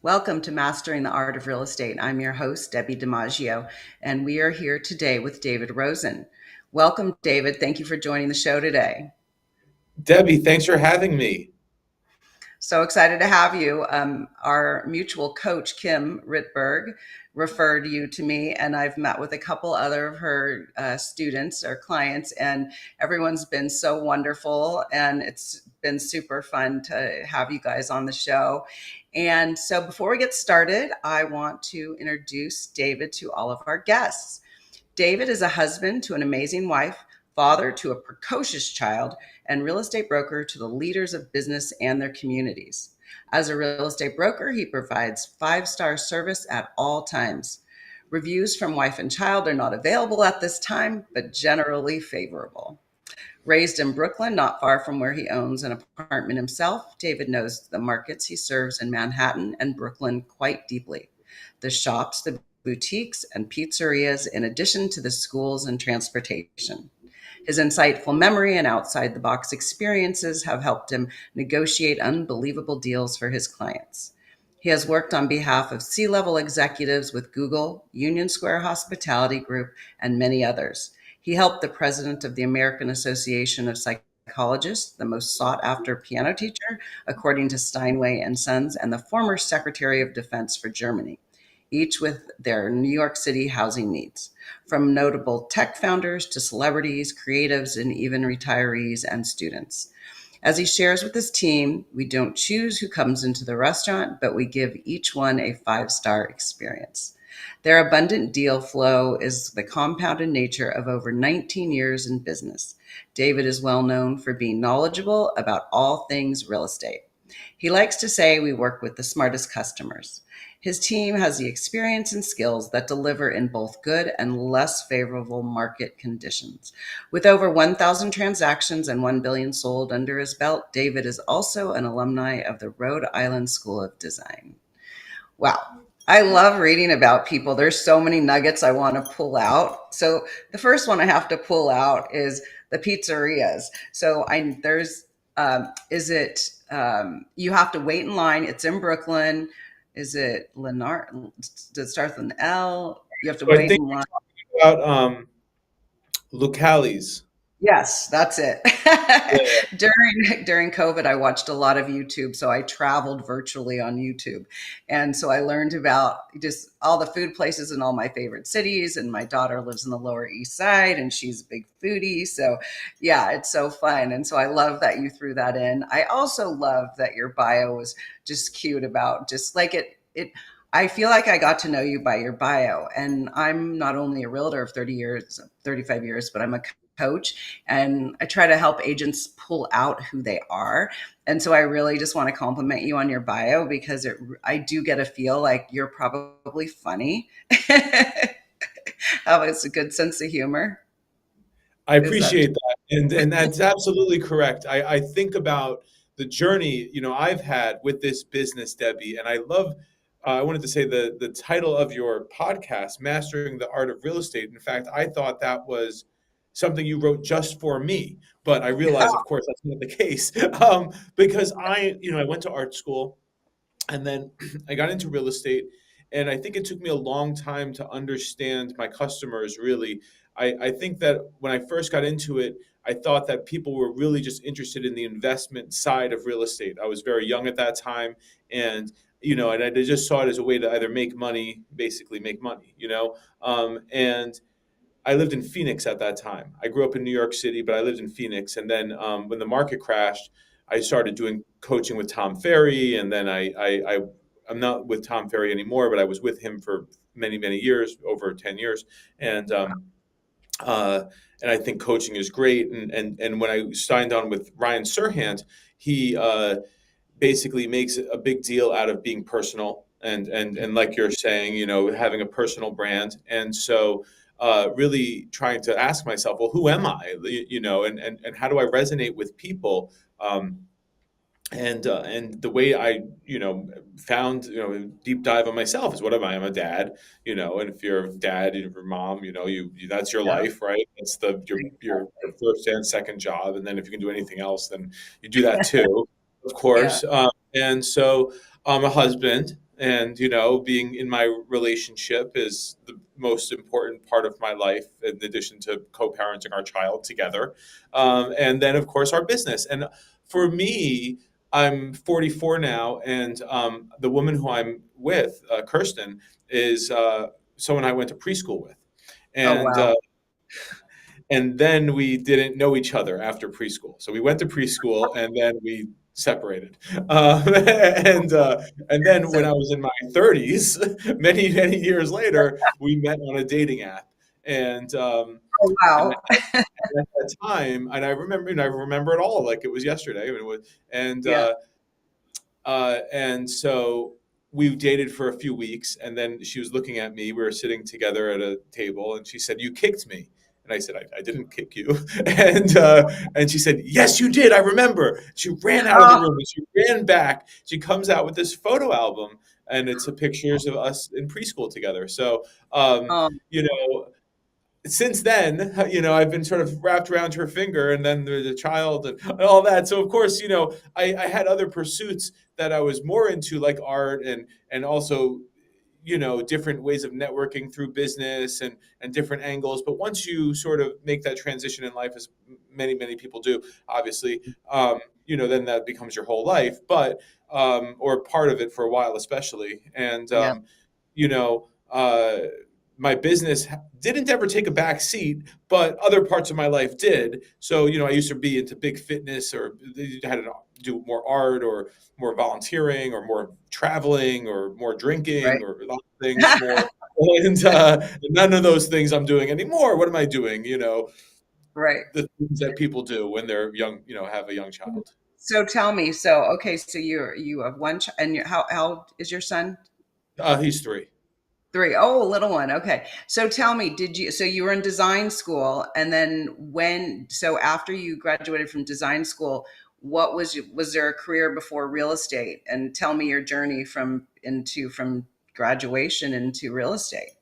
Welcome to Mastering the Art of Real Estate. I'm your host, Debbi DiMaggio, and we are here today with David Rosen. Welcome, David. Thank you for joining the show today. Debbie, thanks for having me. So excited to have you. Our mutual coach, Kim Ritberg, referred you to me, and I've met with a couple other of her students or clients, and everyone's been so wonderful, and it's been super fun to have you guys on the show. And so before we get started, I want to introduce David to all of our guests. David is a husband to an amazing wife, father to a precocious child, and real estate broker to the leaders of business and their communities. As a real estate broker, he provides five-star service at all times. Reviews from wife and child are not available at this time, but generally favorable. Raised in Brooklyn, not far from where he owns an apartment himself, David knows the markets he serves in Manhattan and Brooklyn quite deeply. The shops, the boutiques, and pizzerias, in addition to the schools and transportation. His insightful memory and outside the box experiences have helped him negotiate unbelievable deals for his clients. He has worked on behalf of C-level executives with Google, Union Square Hospitality Group, and many others. He helped the president of the American Association of Psychologists, the most sought after piano teacher, according to Steinway and Sons, and the former Secretary of Defense for Germany, each with their New York City housing needs. From notable tech founders to celebrities, creatives, and even retirees and students. As he shares with his team, we don't choose who comes into the restaurant, but we give each one a five-star experience. Their abundant deal flow is the compounded nature of over 19 years in business. David is well known for being knowledgeable about all things real estate. He likes to say we work with the smartest customers. His team has the experience and skills that deliver in both good and less favorable market conditions. With over 1,000 transactions and 1 billion sold under his belt, David is also an alumni of the Rhode Island School of Design. Wow. I love reading about people. There's so many nuggets I want to pull out. So the first one I have to pull out is the pizzerias. So I there's is it you have to wait in line. It's in Brooklyn. Is it Lenart? Does it start with an L? You have to So I wait think in line. about locales. Yes, that's it. Yeah. During COVID, I watched a lot of YouTube, so I traveled virtually on YouTube. And so I learned about just all the food places in all my favorite cities. And my daughter lives in the Lower East Side and she's a big foodie. So yeah, it's so fun. And so I love that you threw that in. I also love that your bio was just cute about just like it I feel like I got to know you by your bio. And I'm not only a realtor of 30 years, 35 years, but I'm a coach and I try to help agents pull out who they are. And so I really just want to compliment you on your bio because I do get a feel like you're probably funny. Have a good sense of humor. I Is that appreciate that, and that's absolutely correct. I think about the journey I've had with this business, Debbie, and I love. I wanted to say the title of your podcast, "Mastering the Art of Real Estate." In fact, I thought that was something you wrote just for me, but I realize, of course, that's not the case. Because I went to art school, and then I got into real estate, and I think it took me a long time to understand my customers really. I think that when I first got into it, I thought that people were really just interested in the investment side of real estate. I was very young at that time, and and I just saw it as a way to either make money, basically make money, and I lived in Phoenix at that time. I grew up in New York City, but I lived in Phoenix. And then when the market crashed, I started doing coaching with Tom Ferry, and then I'm not with Tom Ferry anymore, but I was with him for many many years, over 10 years, and uh, and I think coaching is great. And when I signed on with Ryan Serhant, he basically makes a big deal out of being personal and like you're saying, having a personal brand. And so really trying to ask myself, well, who am I? And how do I resonate with people? And the way I found deep dive on myself is, what am I? I'm a dad, and if you're a dad and your mom, you that's your yeah, life, right? That's your first and second job, and then if you can do anything else, then you do that too, of yeah. course. And so I'm a husband, And, being in my relationship is the most important part of my life, in addition to co parenting our child together. And then, of course, our business. And for me, I'm 44 now, and the woman who I'm with, Kirsten, is someone I went to preschool with. Oh, And wow. then we didn't know each other after preschool. So we went to preschool, and then we separated. And then So, when I was in my 30s, many years later, we met on a dating app. And oh, and wow. at that time, and I remember it all like it was yesterday. And Yeah. so we dated for a few weeks, and then she was looking at me. We were sitting together at a table, and she said, "You kicked me." And I said, "I didn't kick you." And she said, "Yes, you did. I remember." She ran out of the Oh, room, and she ran back. She comes out with this photo album, and it's a pictures of us in preschool together. So, oh, you know, since then, I've been sort of wrapped around her finger, and then there's a child and all that. So of course, I had other pursuits that I was more into, like art, and also, different ways of networking through business, and different angles. But once you sort of make that transition in life, as many people do, obviously, then that becomes your whole life, but or part of it for a while, especially. And yeah. you know, my business didn't ever take a back seat, but other parts of my life did. So, I used to be into big fitness, or had to do more art, or more volunteering, or more traveling, or more drinking, Right. or a lot of things more. And none of those things I'm doing anymore. What am I doing? Right. The things that people do when they're young, have a young child. So tell me, so okay, so you have one and how old is your son? He's 3. Three. Oh, a little one. Okay. So tell me, so you were in design school, and then so after you graduated from design school, was there a career before real estate? And tell me your journey from graduation into real estate.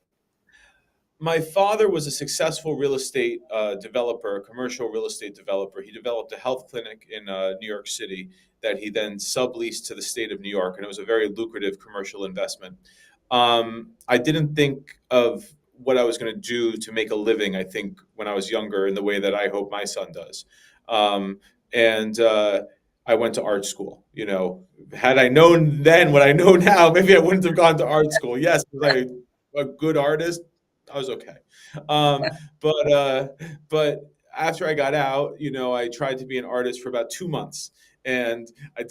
My father was a successful real estate developer, a commercial real estate developer. He developed a health clinic in New York City that he then subleased to the state of New York, and it was a very lucrative commercial investment. I didn't think of what I was going to do to make a living, I think, when I was younger, in the way that I hope my son does. And I went to art school. Had I known then what I know now, maybe I wouldn't have gone to art school. Yes, was I a good artist? I was okay. Um, but after I got out, I tried to be an artist for about 2 months, and I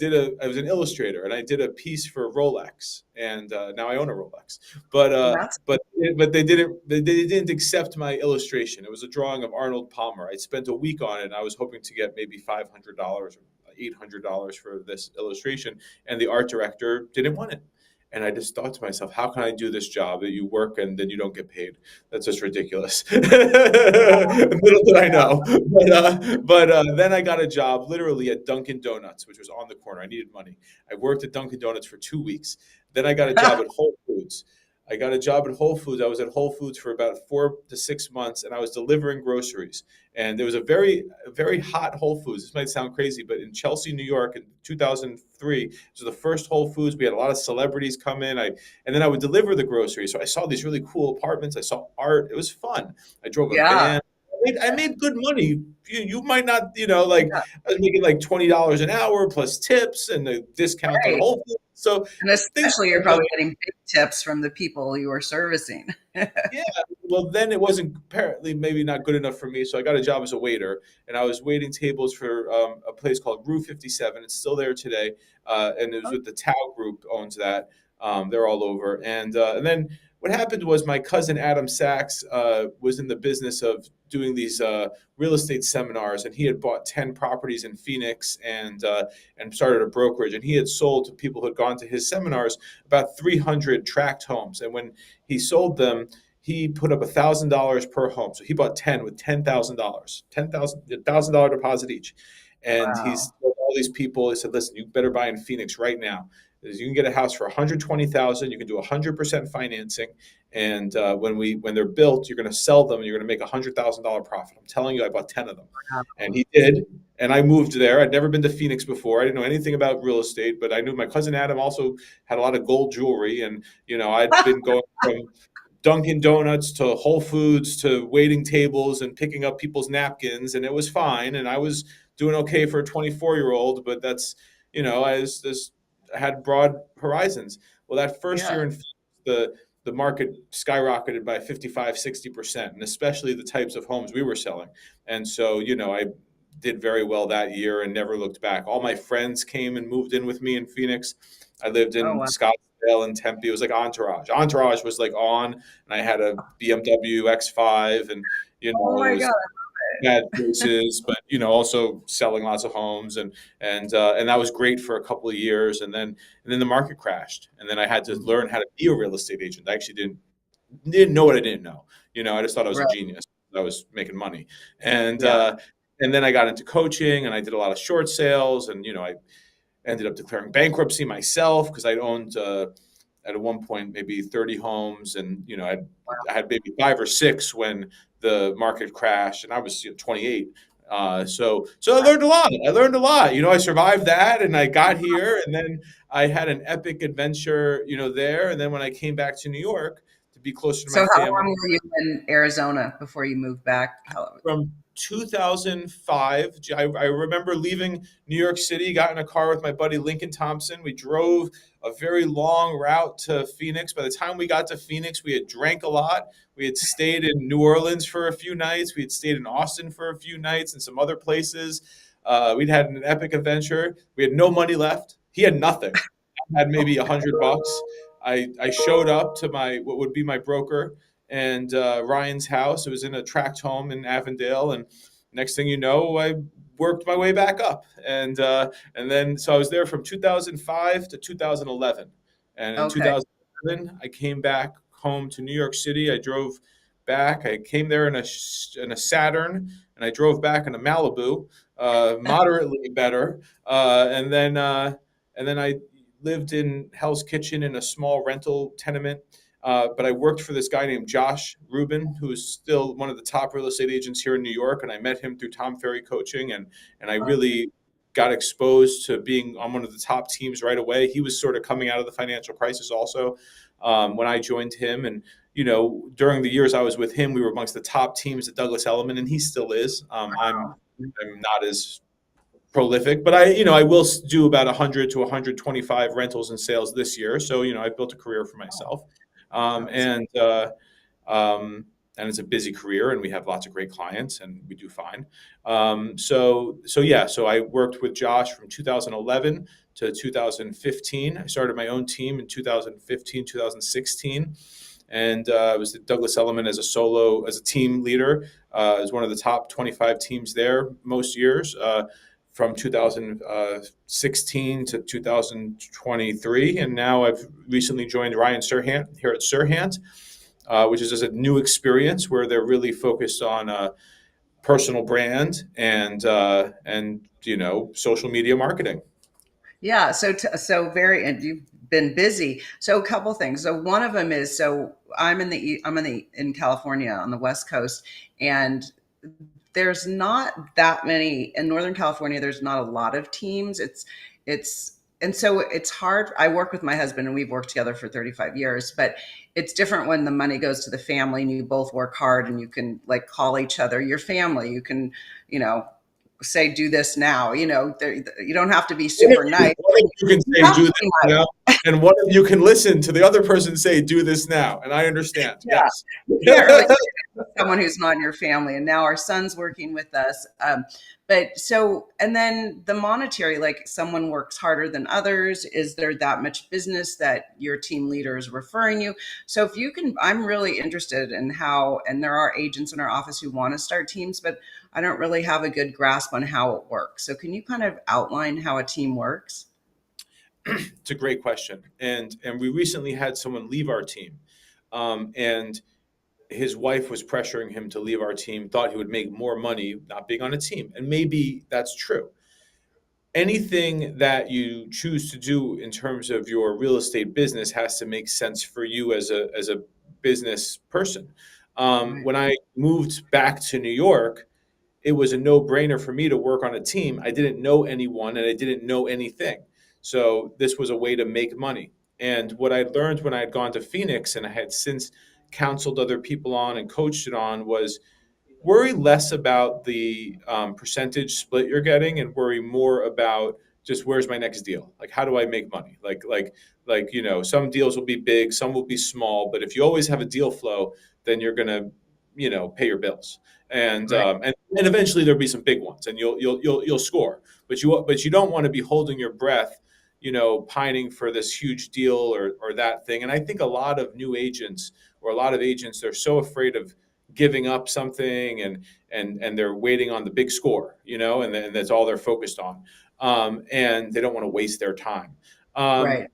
was an illustrator, and I did a piece for Rolex, and now I own a Rolex. But That's they didn't accept my illustration. It was a drawing of Arnold Palmer. I spent a week on it, and I was hoping to get maybe $500 or $800 for this illustration, and the art director didn't want it. And I just thought to myself, how can I do this job that you work and then you don't get paid? That's just ridiculous. Little did I know. But then I got a job literally at Dunkin' Donuts, which was on the corner. I needed money. I worked at Dunkin' Donuts for 2 weeks. Then I got a job at Whole Foods. I got a job at Whole Foods. I was at Whole Foods for about 4 to 6 months, and I was delivering groceries. And there was a very hot Whole Foods. This might sound crazy, but in Chelsea, New York, in 2003, it was the first Whole Foods. We had a lot of celebrities come in. And then I would deliver the groceries. So I saw these really cool apartments. I saw art. It was fun. I drove a yeah, van. I made good money. You might not, like yeah, I was making like $20 an hour plus tips and a discount on right. Whole Foods. So And things especially you're were going. probably getting big tips from the people you were servicing. Yeah, well, then it wasn't, apparently, maybe not good enough for me, so I got a job as a waiter, and I was waiting tables for a place called Rue 57. It's still there today, and it was with the Tao Group owns that. They're all over, and then what happened was my cousin Adam Sachs was in the business of doing these real estate seminars, and he had bought 10 properties in Phoenix, and started a brokerage, and he had sold to people who had gone to his seminars about 300 tract homes, and when he sold them, he put up $1,000 per home. So he bought 10 with $10,000, $1,000 deposit each. And Wow. he's told all these people, he said, listen, you better buy in Phoenix right now. You can get a house for 120,000. You can do 100% financing, and when they're built, you're going to sell them. And you're going to make $100,000 profit. I'm telling you, I bought 10 of them, and he did. and I moved there. I'd never been to Phoenix before. I didn't know anything about real estate, but I knew my cousin Adam also had a lot of gold jewelry, and I'd been going from Dunkin' Donuts to Whole Foods to waiting tables and picking up people's napkins, and it was fine. And I was doing okay for a 24-year-old, but that's, I had broad horizons. Well, that first Yeah. year in Phoenix, the market skyrocketed by 55, 60%, and especially the types of homes we were selling. And so, I did very well that year and never looked back. All my friends came and moved in with me in Phoenix. I lived Oh, in wow. Scottsdale and Tempe. It was like Entourage. Entourage was like on, and I had a BMW X5, and Oh it my was God. bad choices, but also selling lots of homes, and that was great for a couple of years, and then the market crashed, and then I had to learn how to be a real estate agent. I actually didn't know what I didn't know. I just thought I was a Right. genius. I was making money, and Yeah. uh, and then I got into coaching, and I did a lot of short sales, and I ended up declaring bankruptcy myself because I owned at one point maybe 30 homes, and I had maybe five or six when the market crashed, and I was 28. So I learned a lot. I learned a lot. I survived that, and I got here, and then I had an epic adventure, there. And then when I came back to New York to be closer to So my how family, long were you in Arizona before you moved back? How, from 2005. I remember leaving New York City, got in a car with my buddy Lincoln Thompson. We drove a very long route to Phoenix. By the time we got to Phoenix, we had drank a lot. We had stayed in New Orleans for a few nights. We had stayed in Austin for a few nights and some other places. We'd had an epic adventure. We had no money left. He had nothing. I had maybe $100. I showed up to my what would be my broker and Ryan's house. It was in a tract home in Avondale, and next thing you know, I worked my way back up, and then so I was there from 2005 to 2011, and in okay. 2011 I came back home to New York City. I drove back. I came there in a Saturn, and I drove back in a Malibu, moderately better, and then I lived in Hell's Kitchen in a small rental tenement. But I worked for this guy named Josh Rubin, who is still one of the top real estate agents here in New York. And I met him through Tom Ferry coaching, and I really got exposed to being on one of the top teams right away. He was sort of coming out of the financial crisis also when I joined him. And during the years I was with him, we were amongst the top teams at Douglas Elliman, and he still is. I'm not as prolific, but I will do about 100 to 125 rentals and sales this year. So I built a career for myself, um, That's and uh, um, and it's a busy career, and we have lots of great clients, and we do fine. So yeah, so I worked with Josh from 2011 to 2015. I started my own team in 2015, 2016. And I was at Douglas Elliman as a team leader, as one of the top 25 teams there most years. From 2016 to 2023. And now I've recently joined Ryan Serhant here at Serhant, which is just a new experience where they're really focused on personal brand and social media marketing. Yeah. So very, and you've been busy. So a couple things. So one of them is, so I'm in California on the West Coast, and there's not that many in Northern California. There's not a lot of teams. And so it's hard. I work with my husband, and we've worked together for 35 years, but it's different when the money goes to the family and you both work hard and you can like call each other your family. You can, you know, say, do this now, you don't have to be super nice. One of you can You say, have do to this be nice. now, and one of you can listen to the other person say, do this now. And I understand. Yeah. Yes. You can't really someone who's not in your family. And now our son's working with us. But so, and then the monetary, like someone works harder than others. Is there that much business that your team leader is referring you? So if you can, I'm really interested in how, and there are agents in our office who want to start teams, but I don't really have a good grasp on how it works. So can you kind of outline how a team works? It's a great question. And we recently had someone leave our team. And his wife was pressuring him to leave our team, thought he would make more money not being on a team. And maybe that's true. Anything that you choose to do in terms of your real estate business has to make sense for you as a business person. Right. When I moved back to New York, it was a no-brainer for me to work on a team. I didn't know anyone and I didn't know anything. So this was a way to make money. And what I learned when I had gone to Phoenix and I had since counseled other people on and coached it on was worry less about the percentage split you're getting and worry more about just where's my next deal, like how do I make money, like some deals will be big, some will be small, but if you always have a deal flow, then you're going to pay your bills, Right. and eventually there'll be some big ones and you'll score, but you don't want to be holding your breath, pining for this huge deal or that thing. And I think a lot of new agents or a lot of agents, they're so afraid of giving up something, and they're waiting on the big score, and that's all they're focused on, and they don't want to waste their time. um, Right.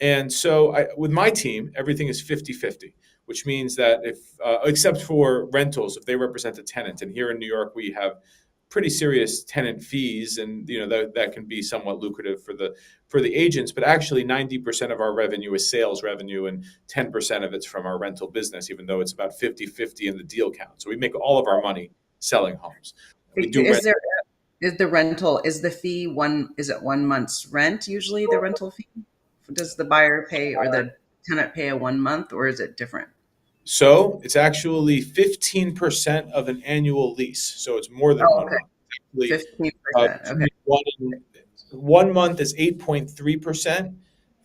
and so with my team, everything is 50-50, which means that if, except for rentals, if they represent a tenant, and here in New York, we have pretty serious tenant fees, and that can be somewhat lucrative for the agents. But actually, 90% of our revenue is sales revenue, and 10% of it's from our rental business, even though it's about 50-50 in the deal count. So we make all of our money selling homes. We do Is rent. there is the rental is the fee one is it 1 month's rent usually the rental fee? Does the buyer pay or the tenant pay a 1 month or is it different? So it's actually 15% of an annual lease. So it's more than Oh, one okay. month. Actually, 15%. Okay. one month is 8.3%.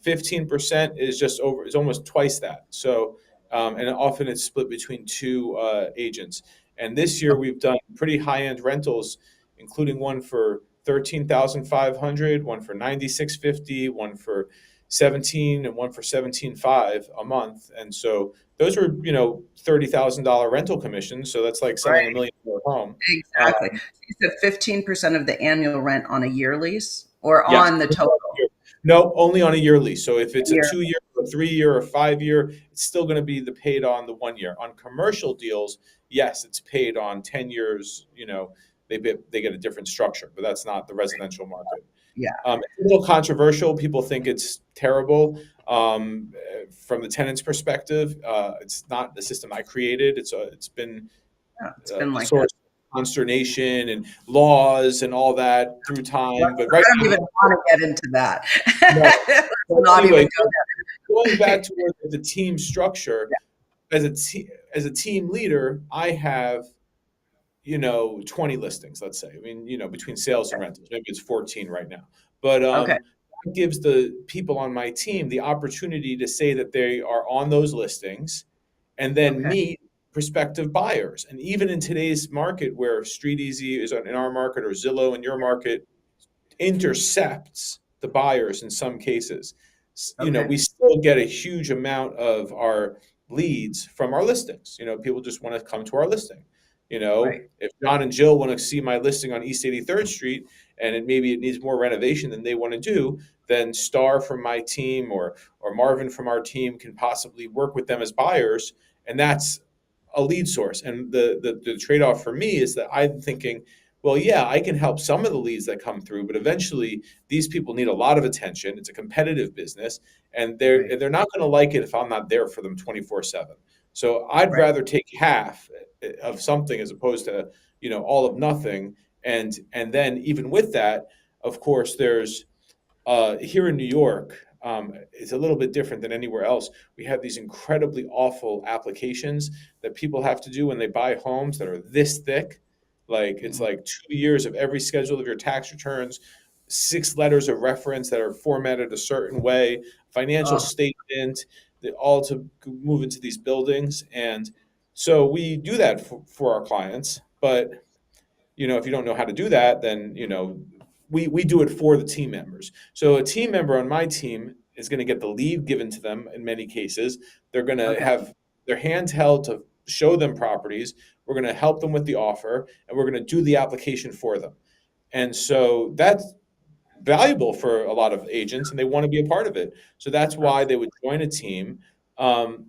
15% is just over, is almost twice that. So, and often it's split between two agents. And this year we've done pretty high end rentals, including one for 13,500, one for 9650, one for 17, and one for 17.5 a month. And so those are, $30,000 rental commissions. So that's like selling a Right. $1 million home. Exactly. So you said 15% of the annual rent on a year lease or Yes. on the total No, only on a year lease. So if it's a year? 2 year, or 3 year, or 5 year, it's still going to be the paid on the 1 year. On commercial deals, yes, it's paid on 10 years. They get a different structure, but that's not the residential market. Yeah. It's a little controversial. People think it's terrible from the tenant's perspective. It's not the system I created. It's been Yeah. It's been a like that. source of consternation and laws and all that through Well, time. But right I don't now, even want to get into that. no. Let's But not even anyway, go going there. back to where the team structure, as a team leader, I have 20 listings, let's say. I mean, between sales and rentals, maybe it's 14 right now. But Okay. it gives the people on my team the opportunity to say that they are on those listings and then Okay. meet prospective buyers. And even in today's market where Street Easy is in our market or Zillow in your market intercepts the buyers in some cases, Okay. we still get a huge amount of our leads from our listings. People just want to come to our listing. Right. If John and Jill want to see my listing on East 83rd Street and maybe it needs more renovation than they want to do, then Star from my team or Marvin from our team can possibly work with them as buyers, and that's a lead source. And the trade off for me is that I'm thinking, well, yeah, I can help some of the leads that come through, but eventually these people need a lot of attention. It's a competitive business, and Right. they're not going to like it if I'm not there for them 24/7. So I'd Right. rather take half of something as opposed to all of nothing. And then even with that, of course, there's here in New York, it's a little bit different than anywhere else. We have these incredibly awful applications that people have to do when they buy homes that are this thick. Like it's Mhm. like 2 years of every schedule of your tax returns, 6 letters of reference that are formatted a certain way, financial Oh, statement, all to move into these buildings. And so we do that for our clients. But if you don't know how to do that, then we do it for the team members. So a team member on my team is going to get the lead given to them in many cases. They're going to okay. have their hands held to show them properties. We're going to help them with the offer, and we're going to do the application for them. And so that's valuable for a lot of agents, and they want to be a part of it. So that's why they would join a team. Um,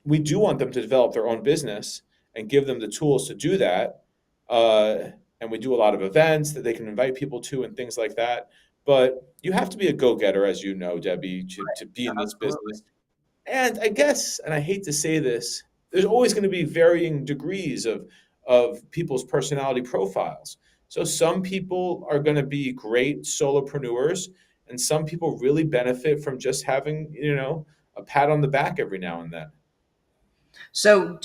we do want them to develop their own business and give them the tools to do that. And we do a lot of events that they can invite people to and things like that. But you have to be a go-getter, as you know, Debbie, to be in this Absolutely. business. And I guess, and I hate to say this, there's always going to be varying degrees of of people's personality profiles. So some people are going to be great solopreneurs, and some people really benefit from just having, a pat on the back every now and then. So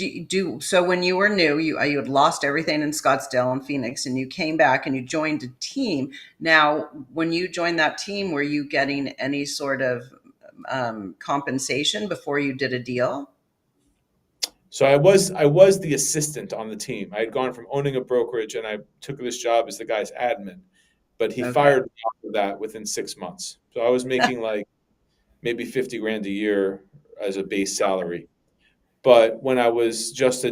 so when you were new, you had lost everything in Scottsdale and Phoenix, and you came back and you joined a team. Now, when you joined that team, were you getting any sort of compensation before you did a deal? So I was the assistant on the team. I had gone from owning a brokerage and I took this job as the guy's admin, but he Okay. fired me after that within 6 months. So I was making like maybe 50 grand a year as a base salary. But when I was just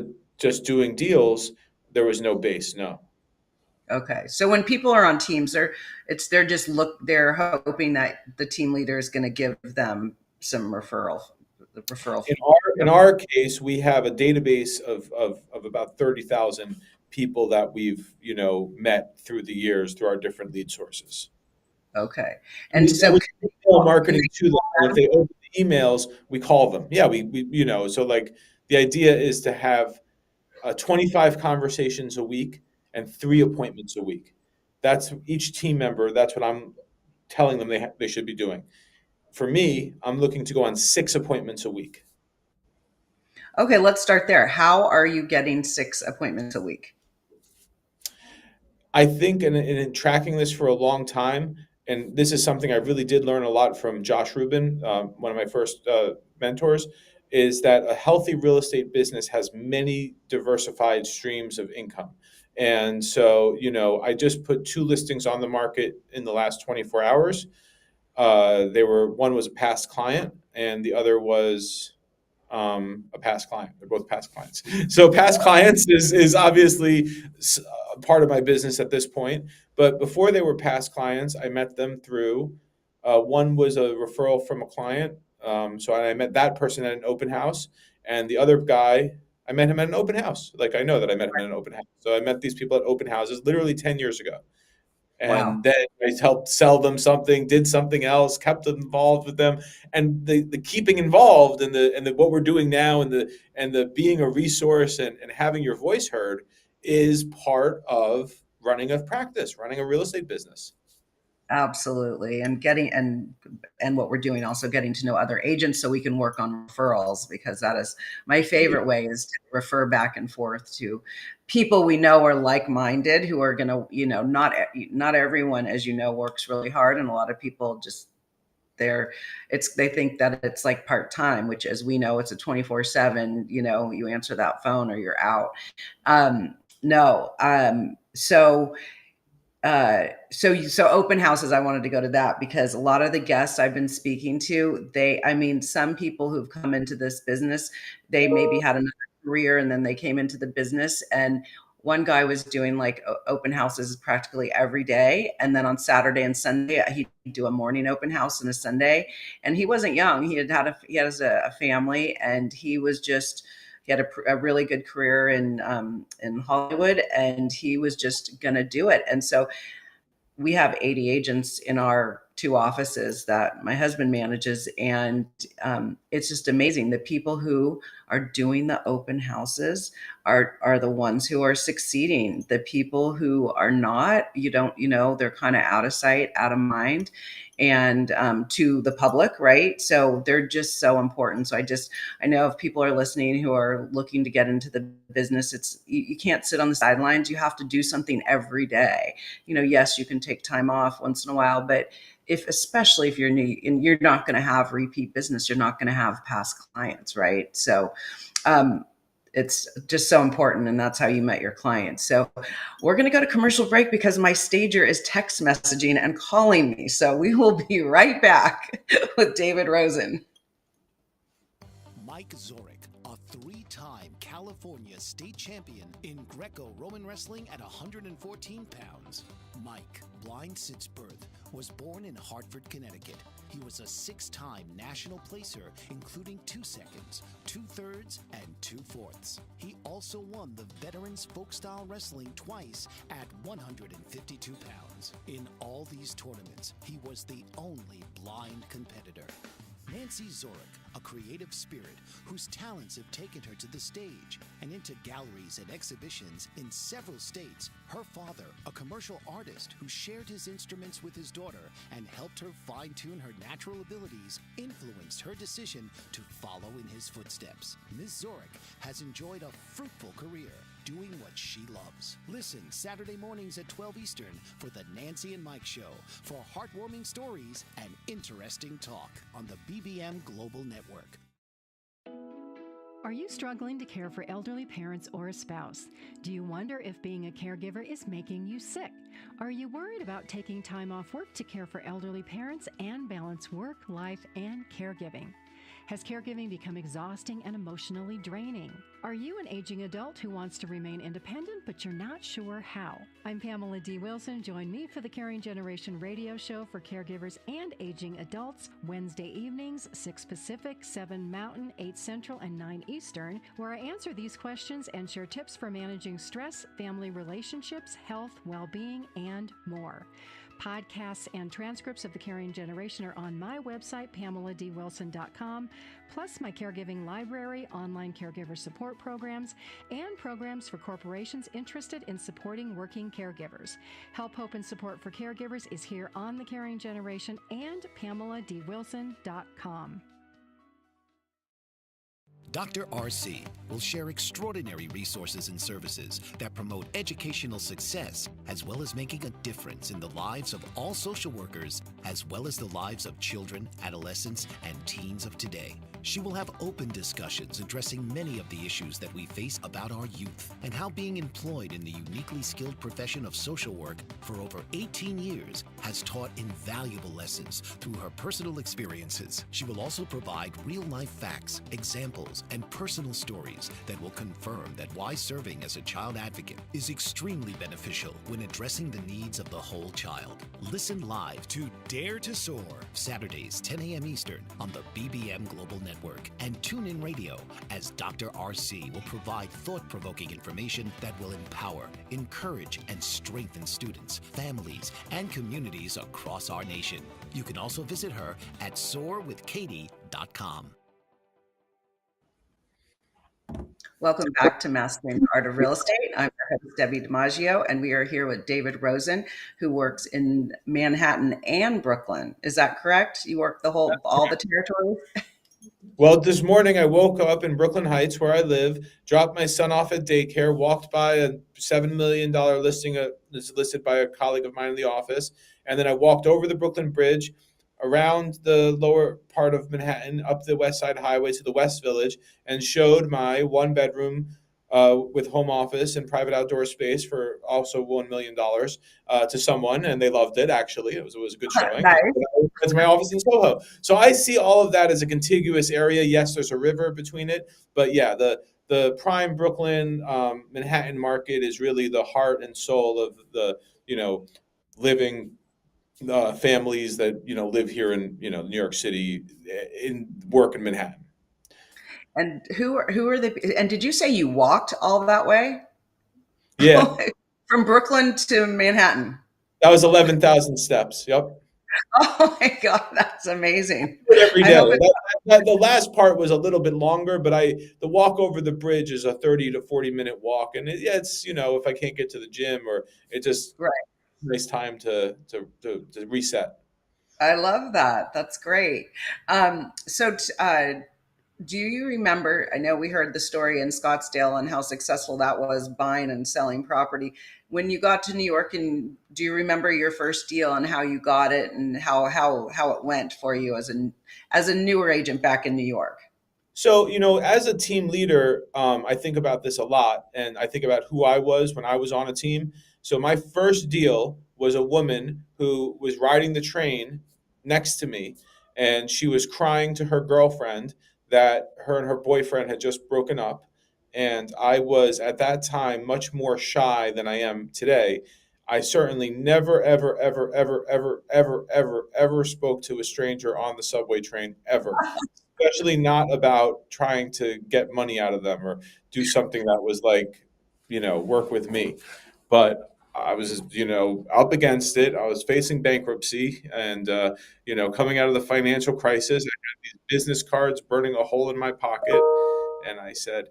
doing deals, there was no base. No. Okay. So when people are on teams, they're hoping that the team leader is going to give them some referral In fee. our case, we have a database of about 30,000 people that we've met through the years through our different lead sources. Okay. And And so we email can marketing they to them, and if they open the emails, we call them. Yeah, we so like the idea is to have 25 conversations a week and 3 appointments a week. That's each team member. That's what I'm telling them they should be doing. For me, I'm looking to go on 6 appointments a week. Okay, let's start there. How are you getting 6 appointments a week? I think in tracking this for a long time, and this is something I really did learn a lot from Josh Rubin, one of my first mentors, is that a healthy real estate business has many diversified streams of income. And so, I just put 2 listings on the market in the last 24 hours. One was a past client, and the other was a past client. They're both past clients. So past clients is obviously a part of my business at this point. But before they were past clients, I met them through one was a referral from a client. So I met that person at an open house, and the other guy, I met him at an open house. Like I know that I met him at an open house. So I met these people at open houses literally 10 years ago. Wow. And then I helped sell them something, did something else, kept them involved with them, and the keeping involved and the what we're doing now and the being a resource and having your voice heard is part of running a practice, running a real estate business. Absolutely. And and what we're doing also getting to know other agents so we can work on referrals, because that is my favorite way, is to refer back and forth to people we know are like-minded, who are going to, not everyone, as you know, works really hard, and a lot of people just they think that it's like part-time, which, as we know, it's a 24/7, you answer that phone or you're out. No. So open houses, I wanted to go to that because a lot of the guests I've been speaking to, some people who've come into this business, they maybe had another career and then they came into the business. And one guy was doing like open houses practically every day. And then on Saturday and Sunday, he'd do a morning open house and a Sunday. And he wasn't young. He has a family, and he had a really good career in Hollywood, and he was just going to do it. And so we have 80 agents in our 2 offices that my husband manages, and it's just amazing. The people who are doing the open houses are the ones who are succeeding. The people who are not, they're kind of out of sight, out of mind, and to the public, right? So they're just so important. So I know if people are listening who are looking to get into the business, you can't sit on the sidelines. You have to do something every day. Yes, you can take time off once in a while, but especially if you're new and you're not going to have repeat business, you're not going to have past clients, right? So um, it's just so important, and that's how you met your clients. So we're going to go to commercial break because my stager is text messaging and calling me. So we will be right back with David Rosen. Mike Zorek, a 3-time California state champion in Greco-Roman wrestling at 114 pounds. Mike, blind since birth, was born in Hartford, Connecticut. He was a 6-time national placer, including 2 seconds, 2 thirds, and 2 fourths. He also won the Veterans Folk-Style Wrestling twice at 152 pounds. In all these tournaments, he was the only blind competitor. Nancy Zorick, a creative spirit whose talents have taken her to the stage and into galleries and exhibitions in several states. Her father, a commercial artist who shared his instruments with his daughter and helped her fine-tune her natural abilities, influenced her decision to follow in his footsteps. Ms. Zorick has enjoyed a fruitful career doing what she loves. Listen Saturday mornings at 12 Eastern for the Nancy and Mike Show for heartwarming stories and interesting talk on the BBM Global Network. Are you struggling to care for elderly parents or a spouse? Do you wonder if being a caregiver is making you sick? Are you worried about taking time off work to care for elderly parents and balance work, life, and caregiving? Has caregiving become exhausting and emotionally draining? Are you an aging adult who wants to remain independent, but you're not sure how? I'm Pamela D. Wilson. Join me for the Caring Generation radio show for caregivers and aging adults, Wednesday evenings, 6 Pacific, 7 Mountain, 8 Central, and 9 Eastern, where I answer these questions and share tips for managing stress, family relationships, health, well-being, and more. Podcasts and transcripts of The Caring Generation are on my website, PamelaDWilson.com, plus my caregiving library, online caregiver support programs, and programs for corporations interested in supporting working caregivers. Help, hope, and support for caregivers is here on The Caring Generation and PamelaDWilson.com. Dr. RC will share extraordinary resources and services that promote educational success, as well as making a difference in the lives of all social workers, as well as the lives of children, adolescents, and teens of today. She will have open discussions addressing many of the issues that we face about our youth and how being employed in the uniquely skilled profession of social work for over 18 years has taught invaluable lessons through her personal experiences. She will also provide real-life facts, examples, and personal stories that will confirm that why serving as a child advocate is extremely beneficial when addressing the needs of the whole child. Listen live to Dare to Soar, Saturdays, 10 a.m. Eastern on the BBM Global Network, and tune in radio as Dr. RC will provide thought-provoking information that will empower, encourage, and strengthen students, families, and communities across our nation. You can also visit her at soarwithkatie.com. Welcome back to Mastering the Art of Real Estate. I'm your host, Debbi DiMaggio, and we are here with David Rosen, who works in Manhattan and Brooklyn. Is that correct? You work all the territories? Well, this morning I woke up in Brooklyn Heights, where I live, dropped my son off at daycare, walked by a $7 million listing that's listed by a colleague of mine in the office, and then I walked over the Brooklyn Bridge, around the lower part of Manhattan, up the West Side Highway to the West Village, and showed my one-bedroom with home office and private outdoor space for also $1 million to someone, and they loved it. Actually, it was a good showing. Nice. It's my office in Soho, so I see all of that as a contiguous area. Yes, there's a river between it, but yeah, the prime Brooklyn Manhattan market is really the heart and soul of the living families that live here in New York City, in work in Manhattan. And who are the? And did you say you walked all that way? Yeah. From Brooklyn to Manhattan? That was 11,000 steps. Yep. Oh my God, that's amazing. Every I day. hope The last part was a little bit longer, but the walk over the bridge is a 30 to 40-minute walk, and it's if I can't get to the gym, or it just right. nice time to reset. I love that. That's great. Do you remember? I know we heard the story in Scottsdale and how successful that was, buying and selling property. When you got to New York, and do you remember your first deal and how you got it and how it went for you as a newer agent back in New York? So, as a team leader, I think about this a lot, and I think about who I was when I was on a team. So my first deal was a woman who was riding the train next to me, and she was crying to her girlfriend that her and her boyfriend had just broken up. And I was at that time much more shy than I am today. I certainly never, ever, ever, ever, ever, ever, ever, ever spoke to a stranger on the subway train, ever. Especially not about trying to get money out of them or do something that was like, work with me. But I was, up against it. I was facing bankruptcy and, coming out of the financial crisis. I had these business cards burning a hole in my pocket. And I said,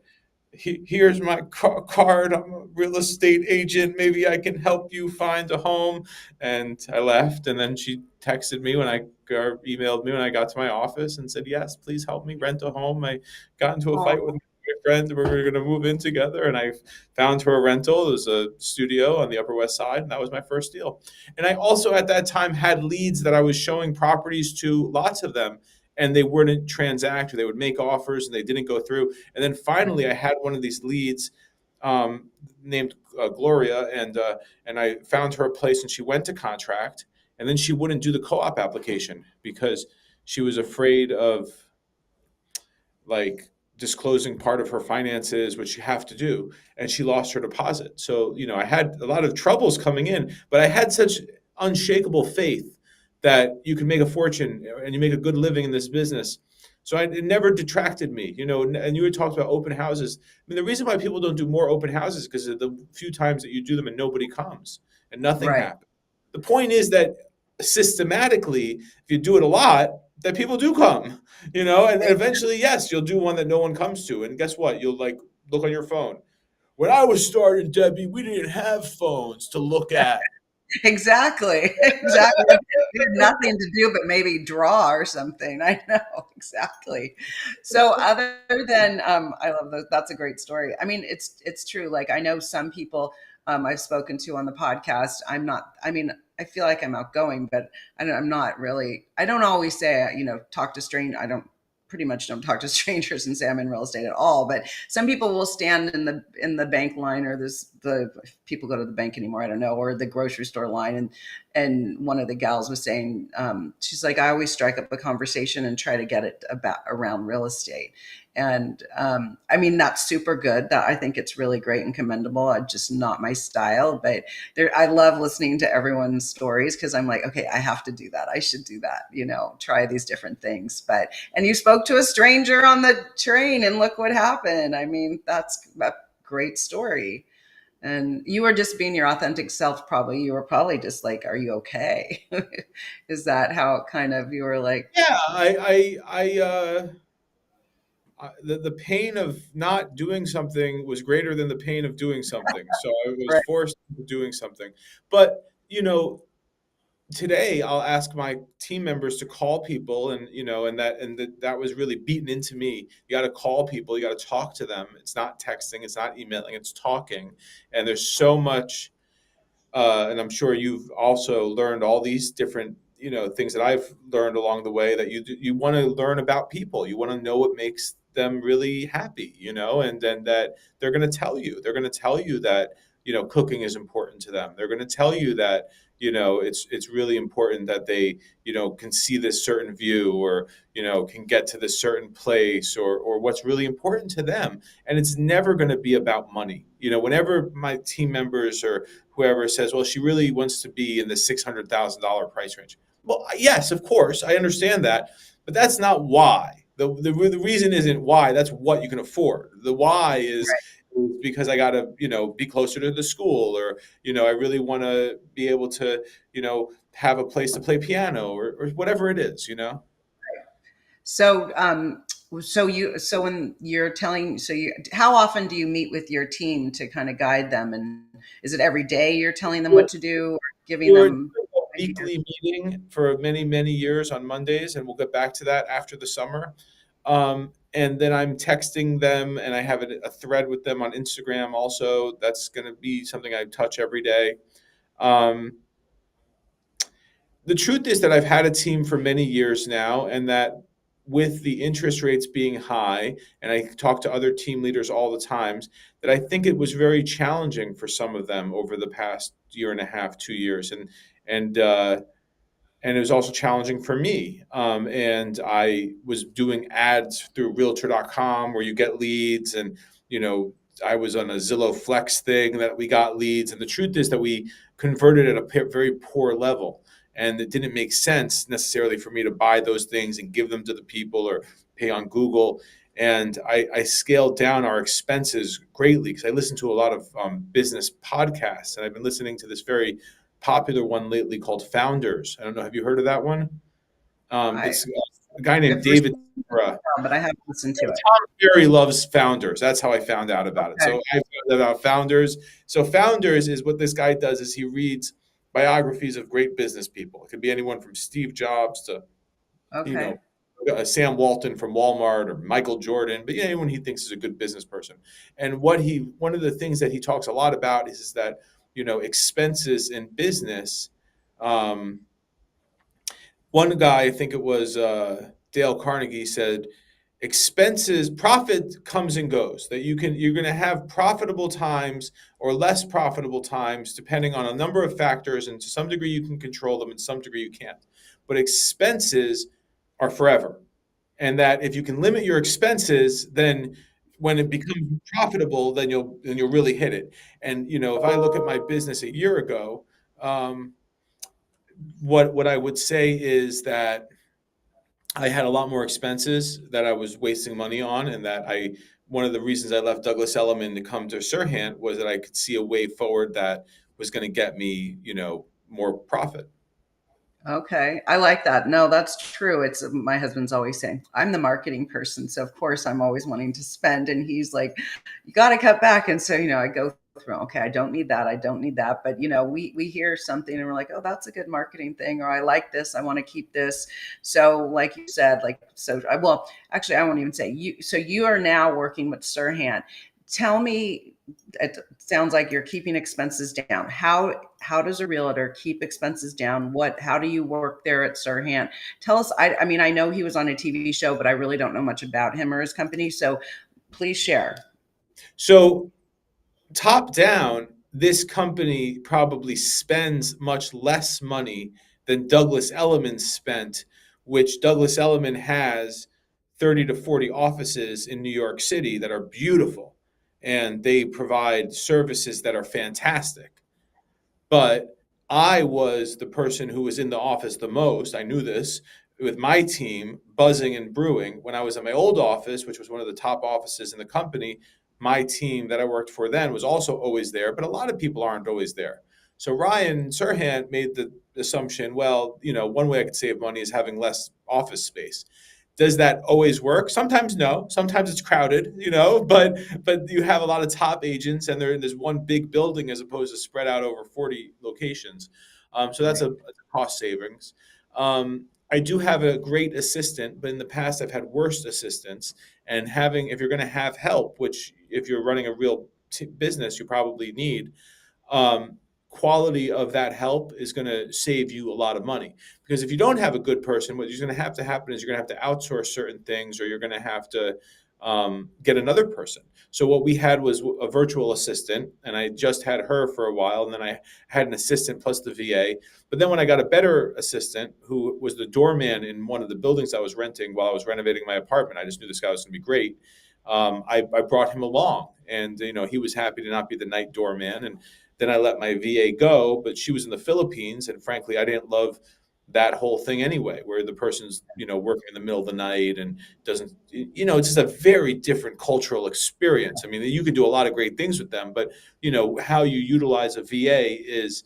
Here's my card. I'm a real estate agent. Maybe I can help you find a home." And I left. And then she texted me or emailed me when I got to my office and said, "Yes, please help me rent a home. I got into a Oh, fight with my friend. We were going to move in together. And I found her a rental. It was a studio on the Upper West Side. And that was my first deal. And I also at that time had leads that I was showing properties to, lots of them, and they wouldn't transact, or they would make offers and they didn't go through. And then finally, I had one of these leads, named Gloria, and I found her a place, and she went to contract, and then she wouldn't do the co-op application because she was afraid of, like, disclosing part of her finances, which you have to do, and she lost her deposit. So, I had a lot of troubles coming in, but I had such unshakable faith that you can make a fortune and you make a good living in this business. So it never detracted me, and you had talked about open houses. I mean, the reason why people don't do more open houses is because of the few times that you do them and nobody comes and nothing right. happens. The point is that systematically, if you do it a lot, that people do come, and eventually, yes, you'll do one that no one comes to. And guess what? You'll, like, look on your phone. When I was starting, Debbie, we didn't have phones to look at. Exactly. Exactly. We had nothing to do but maybe draw or something. I know exactly. So other than I love those. That's a great story. I mean, it's true. Like I know some people I've spoken to on the podcast. I'm not. I mean, I feel like I'm outgoing, but I'm not really. I don't always say talk to strangers. I don't pretty much don't talk to strangers and say I'm in real estate at all. But some people will stand in the bank line, or the people go to the bank anymore, I don't know, or the grocery store line. And one of the gals was saying, she's like, I always strike up a conversation and try to get it about around real estate. And I mean, that's super good. That I think it's really great and commendable. Just not my style, but I love listening to everyone's stories because I'm like, okay, I have to do that. I should do that, try these different things. And you spoke to a stranger on the train and look what happened. I mean, that's a great story. And you were just being your authentic self, probably. You were probably just like, are you okay? Is that how kind of you were like, Yeah, the pain of not doing something was greater than the pain of doing something. So I was right, forced into doing something. But, today I'll ask my team members to call people, and that was really beaten into me. You got to call people, you got to talk to them. It's not texting, it's not emailing, it's talking. And there's so much, and I'm sure you've also learned all these different, things that I've learned along the way, that you want to learn about people. You want to know what makes them really happy, and then that they're going to tell you. They're going to tell you that, cooking is important to them. They're going to tell you that, it's really important that they, can see this certain view, or, can get to this certain place, or what's really important to them. And it's never going to be about money. Whenever my team members or whoever says, well, she really wants to be in the $600,000 price range. Well, yes, of course, I understand that, but that's not why. The reason isn't why. That's what you can afford. The why is because I got to, be closer to the school, or, I really want to be able to, have a place to play piano, or whatever it is. so, so when you're telling, how often do you meet with your team to kind of guide them? And is it every day you're telling them what to do, or giving We're doing them a ideas? weekly meeting for many, many years on Mondays, and we'll get back to that after the summer. And then I'm texting them, and I have a thread with them on Instagram also. That's going to be something I touch every day. Um, the truth is that I've had a team for many years now, and that with the interest rates being high, and I talk to other team leaders all the times, that I think it was very challenging for some of them over the past year and a half, 2 years, and and it was also challenging for me. And I was doing ads through Realtor.com where you get leads, and I was on a Zillow Flex thing that we got leads, and the truth is that we converted at a very poor level, and it didn't make sense necessarily for me to buy those things and give them to the people, or pay on Google. And I scaled down our expenses greatly because I listen to a lot of business podcasts, and I've been listening to this very popular one lately called Founders. I don't know, have you heard of that one? I It's a guy named I've received David. it, but I haven't listened to it. Tom Ferry loves Founders. That's how I found out about it. Okay. So I found out about Founders. So Founders is what this guy does is he reads biographies of great business people. It could be anyone from Steve Jobs to, you know, Okay. Sam Walton from Walmart or Michael Jordan, but anyone he thinks is a good business person. And one of the things that he talks a lot about is that, expenses in business. Um, One guy, I think it was Dale Carnegie, said expenses profit comes and goes, that you're going to have profitable times or less profitable times depending on a number of factors, and to some degree you can control them, and some degree you can't, but expenses are forever. And that if you can limit your expenses, then when it becomes profitable, then you'll really hit it. And if I look at my business a year ago, um, what I would say is that I had a lot more expenses that I was wasting money on, and that one of the reasons I left Douglas Elliman to come to Serhant was that I could see a way forward that was going to get me, more profit. Okay. I like that. No, that's true. It's my husband's always saying, I'm the marketing person. So of course I'm always wanting to spend. And he's like, you got to cut back. And so, I go through, okay, I don't need that. I don't need that. But we hear something and we're like, oh, that's a good marketing thing. Or I like this. I want to keep this. So like you said, well, actually, I won't even say you. So you are now working with Serhant. Tell me, it sounds like you're keeping expenses down. How does a realtor keep expenses down? How do you work there at Serhant? Tell us. I mean, I know he was on a TV show, but I really don't know much about him or his company. So please share. So top down, this company probably spends much less money than Douglas Elliman spent, which Douglas Elliman has 30 to 40 offices in New York City that are beautiful, and they provide services that are fantastic. But I was the person who was in the office the most. I knew this, with my team buzzing and brewing. When I was at my old office, which was one of the top offices in the company, my team that I worked for then was also always there, but a lot of people aren't always there. So Ryan Serhant made the assumption, well, one way I could save money is having less office space. Does that always work? Sometimes no. Sometimes it's crowded, but you have a lot of top agents, and they're in this one big building as opposed to spread out over 40 locations. So that's Right. a cost savings. I do have a great assistant, but in the past I've had worse assistants. And if you're going to have help, which if you're running a real business, you probably need, um, quality of that help is going to save you a lot of money. Because if you don't have a good person, what is going to have to happen is you're going to have to outsource certain things, or you're going to have to get another person. So what we had was a virtual assistant, and I just had her for a while, and then I had an assistant plus the VA. But then when I got a better assistant, who was the doorman in one of the buildings I was renting while I was renovating my apartment, I just knew this guy was going to be great. I brought him along, and he was happy to not be the night doorman. And then I let my VA go, but she was in the Philippines, and frankly, I didn't love that whole thing anyway, where the person's working in the middle of the night and doesn't, it's just a very different cultural experience. I mean, you can do a lot of great things with them, but how you utilize a VA is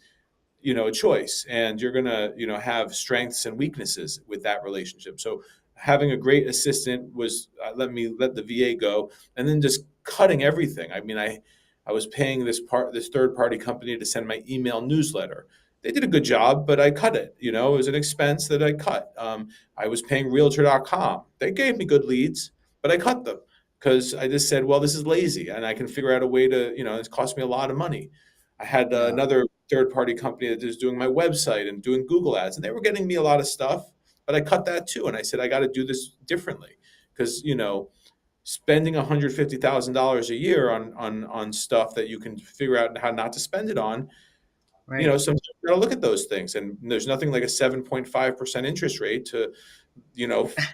a choice, and you're going to have strengths and weaknesses with that relationship. So having a great assistant was let the VA go, and then just cutting everything. I mean, I was paying this third party company to send my email newsletter. They did a good job, but I cut it. It was an expense that I cut. I was paying Realtor.com. They gave me good leads, but I cut them because I just said, well, this is lazy, and I can figure out a way to, it's cost me a lot of money. I had Yeah. another third party company that was doing my website and doing Google ads, and they were getting me a lot of stuff, but I cut that too. And I said, I got to do this differently because, spending $150,000 a year on stuff that you can figure out how not to spend it on, Right. sometimes you got to look at those things. And there's nothing like a 7.5% interest rate to,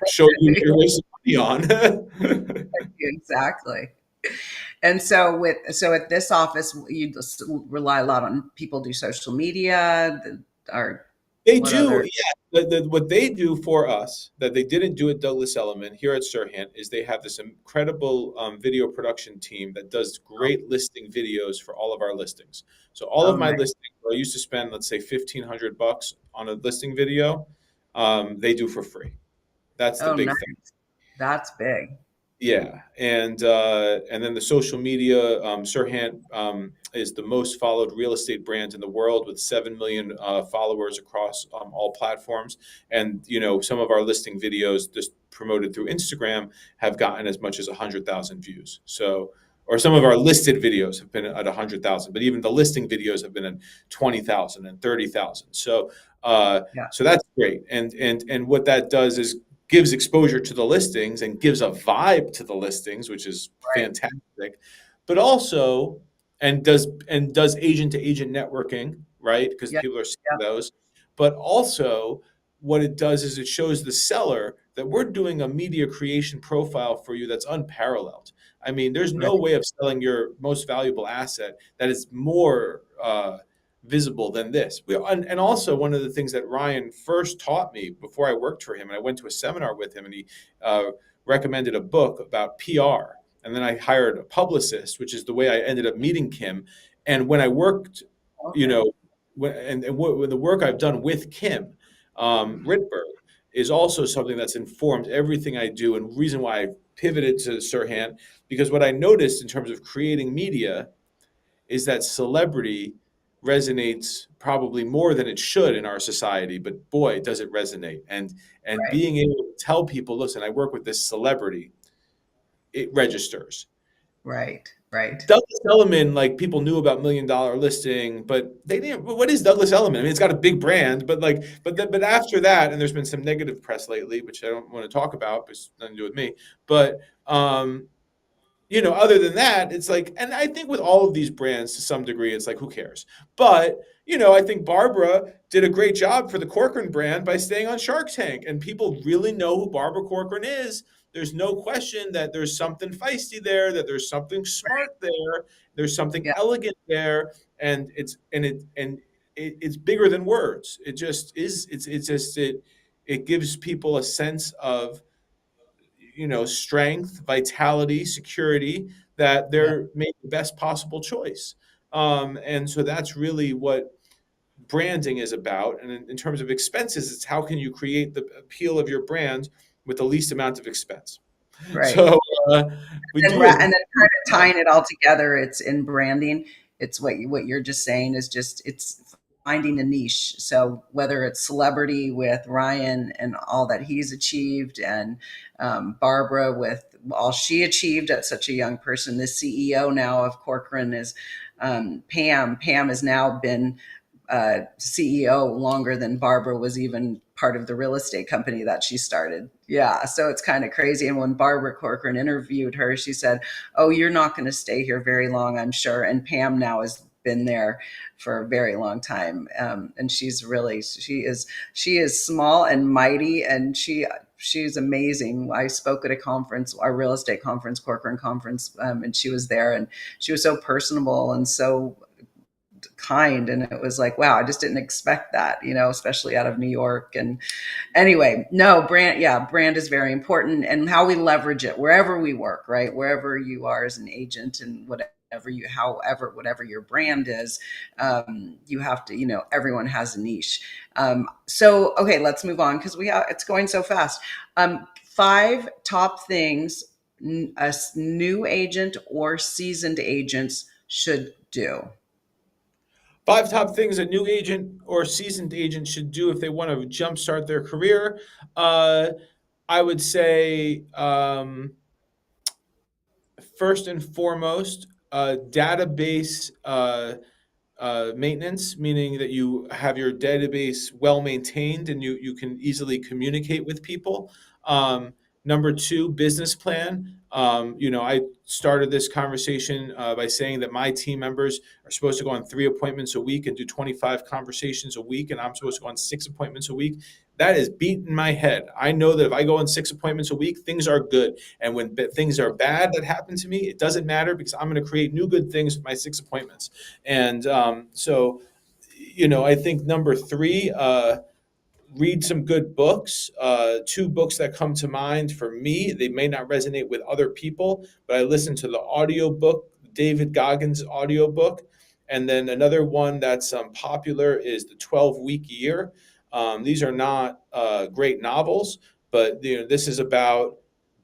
show you what you're wasting money on. Exactly. And so at this office, you just rely a lot on people do social media, or They What do, other? yeah. What they do for us that they didn't do at Douglas Elliman here at Sirhan is they have this incredible video production team that does great listing videos for all of our listings. So all Oh, of my nice. listings, where I used to spend, let's say, $1,500 on a listing video, they do for free. That's the Oh, big nice. thing. That's big. Yeah, and then the social media, Sirhan is the most followed real estate brand in the world with 7 million followers across all platforms. And some of our listing videos just promoted through Instagram have gotten as much as 100,000 views. So, or some of our listed videos have been at 100,000, but even the listing videos have been at 20,000 and 30,000. So, Yeah. so that's great. And what that does is gives exposure to the listings and gives a vibe to the listings, which is Right. fantastic. But also, and does agent to agent networking, right? Because Yeah. people are seeing Yeah. those. But also, what it does is it shows the seller that we're doing a media creation profile for you that's unparalleled. I mean, there's Right. no way of selling your most valuable asset that is more visible than this. And also, one of the things that Ryan first taught me before I worked for him, and I went to a seminar with him, and he recommended a book about PR. And then I hired a publicist, which is the way I ended up meeting Kim. And when I worked, you Okay. know, when the work I've done with Kim Ritberg is also something that's informed everything I do, and reason why I pivoted to Sirhan, because what I noticed in terms of creating media is that celebrity resonates probably more than it should in our society, but boy, does it resonate. And Right. being able to tell people, listen, I work with this celebrity, it registers. Right. Right. Douglas Elliman, like, people knew about $1 Million Listing, but they didn't. What is Douglas Elliman? I mean, it's got a big brand, but after that, and there's been some negative press lately, which I don't want to talk about, because it's nothing to do with me. But other than that, it's like, and I think with all of these brands to some degree, it's like, who cares? But, I think Barbara did a great job for the Corcoran brand by staying on Shark Tank, and people really know who Barbara Corcoran is. There's no question that there's something feisty there, that there's something smart there, there's something Yeah. elegant there, and it's bigger than words. It just is. It gives people a sense of strength, vitality, security, that Yeah. they're making the best possible choice. And so that's really what branding is about. And in terms of expenses, it's how can you create the appeal of your brand with the least amount of expense. Right. So we And do as and then kind of tying it all together, it's in branding. It's what you're just saying is just it's finding a niche. So whether it's celebrity with Ryan and all that he's achieved, and Barbara with all she achieved at such a young person, the CEO now of Corcoran is Pam. Pam has now been CEO longer than Barbara was even part of the real estate company that she started. Yeah, so it's kind of crazy. And when Barbara Corcoran interviewed her, she said, "Oh, you're not going to stay here very long, I'm sure." And Pam now has been there for a very long time, and she is small and mighty, and she's amazing. I spoke at a conference, our real estate conference, Corcoran conference, and she was there, and she was so personable and so kind, and it was like, wow, I just didn't expect that, especially out of New York. And anyway, no, brand, yeah, brand is very important, and how we leverage it wherever we work, right? Wherever you are as an agent, and whatever your brand is, you have to, everyone has a niche. So okay, let's move on, because it's going so fast. 5 top things a new agent or seasoned agents should do. 5 top things a new agent or seasoned agent should do if they want to jumpstart their career. Uh, I would say, first and foremost, database maintenance, meaning that you have your database well maintained and you can easily communicate with people. Number two, business plan. I started this conversation by saying that my team members are supposed to go on 3 appointments a week and do 25 conversations a week, and I'm supposed to go on 6 appointments a week. That is beating my head. I know that if I go on 6 appointments a week, things are good. And when things are bad that happen to me, it doesn't matter, because I'm going to create new good things with my 6 appointments. And so, I think number three, read some good books. Two books that come to mind for me, they may not resonate with other people, but I listened to the audiobook, David Goggins' audiobook. And then another one that's popular is The 12-Week Year. These are not great novels, but this is about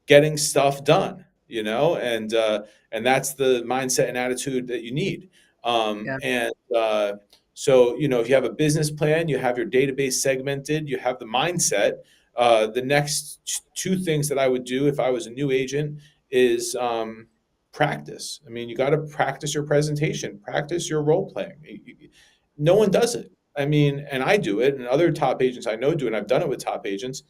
getting stuff done, and that's the mindset and attitude that you need. Yeah. So, if you have a business plan, you have your database segmented, you have the mindset. The next two things that I would do if I was a new agent is practice. I mean, you got to practice your presentation, practice your role playing. No one does it. I mean, and I do it, and other top agents I know do it, and I've done it with top agents.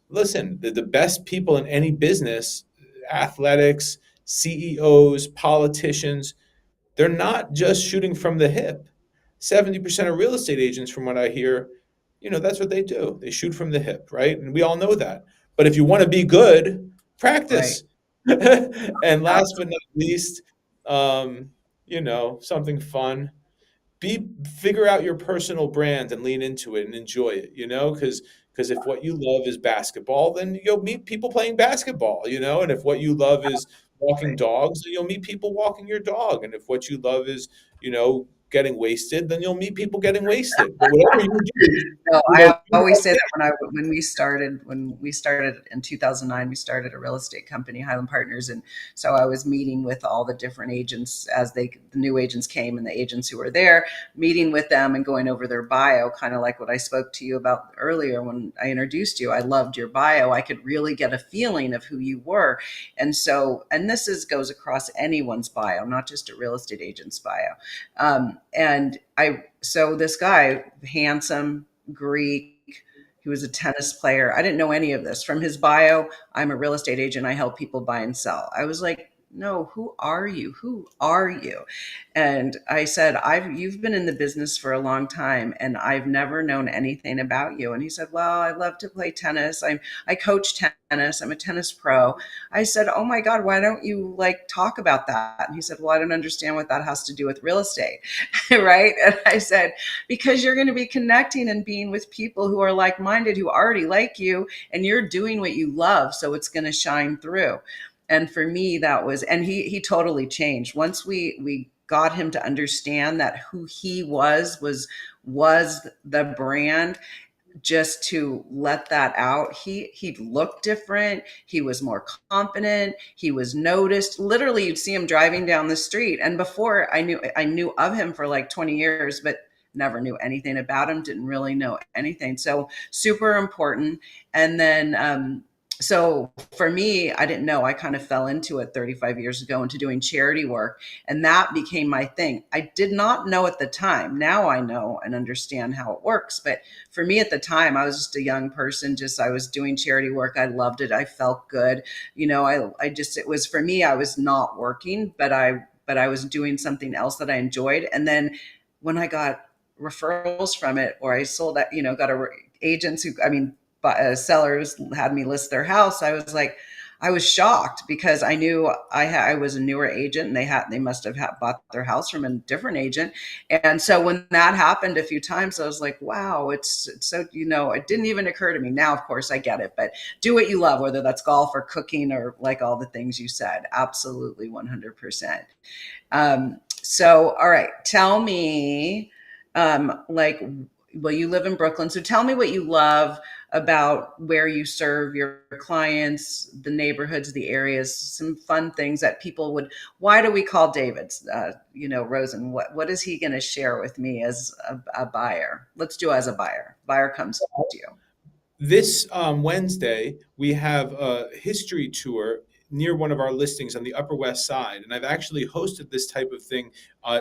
Listen, the best people in any business, athletics, CEOs, politicians, they're not just shooting from the hip. 70% of real estate agents, from what I hear, that's what they do. They shoot from the hip, right? And we all know that. But if you want to be good, Right. practice. And last but Absolutely. not least, something fun. Figure out your personal brand and lean into it and enjoy it, because if what you love is basketball, then you'll meet people playing basketball, and if what you love is walking dogs, then you'll meet people walking your dog, and if what you love is, getting wasted, then you'll meet people getting wasted. But whatever you do, No, I do always say that that when we started in 2009, we started a real estate company, Highland Partners, and so I was meeting with all the different agents as the new agents came and the agents who were there, meeting with them and going over their bio, kind of like what I spoke to you about earlier when I introduced you. I loved your bio. I could really get a feeling of who you were, and this is goes across anyone's bio, not just a real estate agent's bio. So this guy, handsome, Greek. He was a tennis player. I didn't know any of this. From his bio, I'm a real estate agent. I help people buy and sell. I was like, no, who are you? Who are you? And I said, you've been in the business for a long time and I've never known anything about you. And he said, well, I love to play tennis. I coach tennis. I'm a tennis pro. I said, oh my God, why don't you like talk about that? And he said, well, I don't understand what that has to do with real estate. Right. And I said, because you're going to be connecting and being with people who are like-minded, who already like you, and you're doing what you love. So it's going to shine through. And for me, that was, and he totally changed. Once we got him to understand that who he was the brand, just to let that out. He looked different. He was more confident. He was noticed. Literally, you'd see him driving down the street. And before I knew of him for like 20 years, but never knew anything about him, didn't really know anything. So super important. And then so for me, I didn't know. I kind of fell into it 35 years ago into doing charity work, and that became my thing. I did not know at the time. Now I know and understand how it works. But for me at the time, I was just a young person. I was doing charity work. I loved it. I felt good. It was for me, I was not working, but I was doing something else that I enjoyed. And then when I got referrals from it, or I sold that, got agents who, sellers had me list their house. I was shocked because I knew I was a newer agent, and they must have bought their house from a different agent. And so when that happened a few times, I was like, wow, it's so, it didn't even occur to me. Now, of course, I get it, but do what you love, whether that's golf or cooking or like all the things you said. Absolutely 100%. So, all right, tell me, like, well, you live in Brooklyn, so tell me what you love about where you serve your clients, the neighborhoods, the areas, some fun things that people would. Why do we call David, Rosen? What is he going to share with me as a buyer? Let's do as a buyer. Buyer comes to you. This Wednesday, we have a history tour near one of our listings on the Upper West Side. And I've actually hosted this type of thing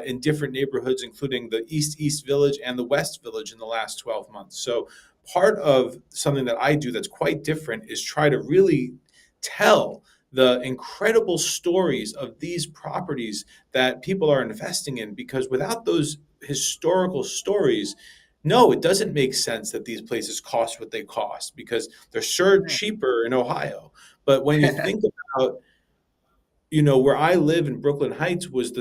in different neighborhoods, including the East Village and the West Village in the last 12 months. So part of something that I do that's quite different is try to really tell the incredible stories of these properties that people are investing in, because without those historical stories, no, it doesn't make sense that these places cost what they cost, because they're sure Right. cheaper in Ohio. But when you think about, where I live in Brooklyn Heights was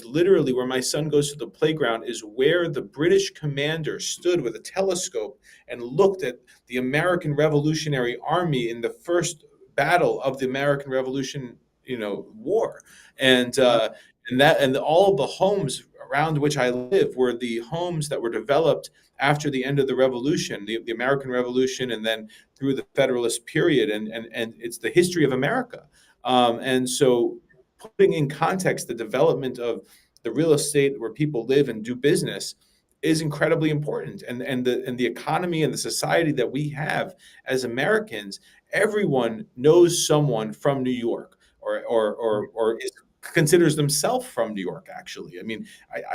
literally where my son goes to the playground, is where the British commander stood with a telescope and looked at the American Revolutionary Army in the first battle of the American Revolution, war. And all of the homes around which I live were the homes that were developed after the end of the Revolution, the American Revolution, and then through the Federalist period, and it's the history of America. And so, putting in context the development of the real estate where people live and do business is incredibly important. And the economy and the society that we have as Americans, everyone knows someone from New York, or considers themselves from New York. Actually, I mean,